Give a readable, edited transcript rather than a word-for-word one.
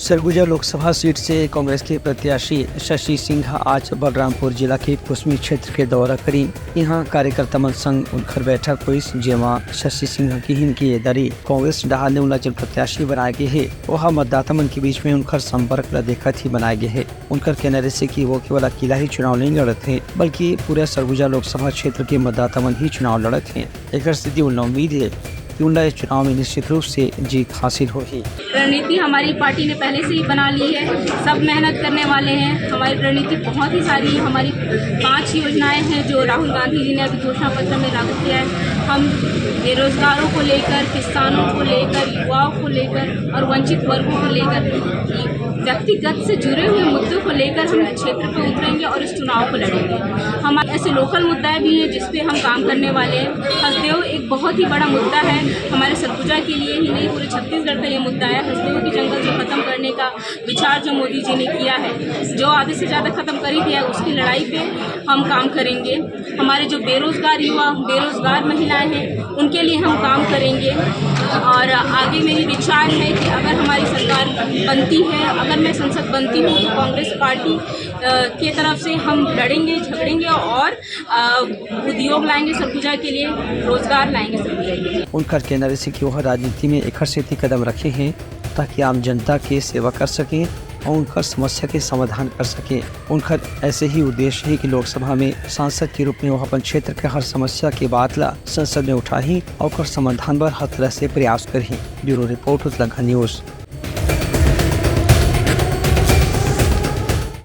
Surguja Lok Sabha seat से कांग्रेस के प्रत्याशी शशि सिंह आज बलरामपुर जिला के कुसमी क्षेत्र के दौरा करी। यहाँ कार्यकर्ता मन संग उनकर बैठक हुई, जेमा शशि सिंह की हिनकी दरी कांग्रेस डहाल ने उनला जन प्रत्याशी बनाए गए है वह मतदाता मन के बीच में उनकर संपर्क ला देखत ही बनाए गए है। उनकर कहना रहे कि वो केवल अकेला ही चुनाव नहीं लड़त है, बल्कि पूरे सरगुजा लोकसभा क्षेत्र के मतदाता मन ही चुनाव लड़त है। एक स्थिति उन्हें उम्मीद है कि उनका इस चुनाव में निश्चित रूप से जीत हासिल होगी। रणनीति हमारी पार्टी ने पहले से ही बना ली है, सब मेहनत करने वाले हैं। हमारी रणनीति बहुत ही सारी है। हमारी 5 योजनाएं हैं जो राहुल गांधी जी ने अभी घोषणा पत्र में लागू किया है। हम बेरोजगारों को लेकर, किसानों को लेकर, युवाओं को लेकर और वंचित वर्गों को लेकर व्यक्तिगत से जुड़े हुए मुद्दों को लेकर हम क्षेत्र पर उतरेंगे और इस चुनाव को लड़ेंगे। हमारे ऐसे लोकल मुद्दे भी हैं जिस पे हम काम करने वाले हैं। हसदेव एक बहुत ही बड़ा मुद्दा है हमारे सरगुजा के लिए ही नहीं, पूरे छत्तीसगढ़ का ये मुद्दा है। हसदेव की जंगल को खत्म करने का विचार जो मोदी जी ने किया है, जो आधे से ज़्यादा खत्म कर ही दिया है, उसकी लड़ाई पे हम काम करेंगे। हमारे जो बेरोजगार युवा, बेरोजगार महिलाएं हैं, उनके लिए हम काम करेंगे। और आगे मेरी विचार है कि अगर हमारी सरकार बनती है, अगर मैं संसद बनती हूँ, तो कांग्रेस पार्टी की तरफ से हम लड़ेंगे, झगड़ेंगे और उद्योग लाएंगे सरगुजा के लिए, रोजगार लाएंगे सरगुजा के लिए। उनका कहना है कि वह राजनीति में एक से कदम रखे हैं ताकि आम जनता की सेवा कर सकें और उनका समस्या के समाधान कर सके। उनका ऐसे ही उद्देश्य है कि लोकसभा में सांसद के रूप में वह अपन क्षेत्र के हर समस्या की बात ला संसद में उठाही और समाधान पर हर तरह से प्रयास करी। Bureau report Uttarakhand news.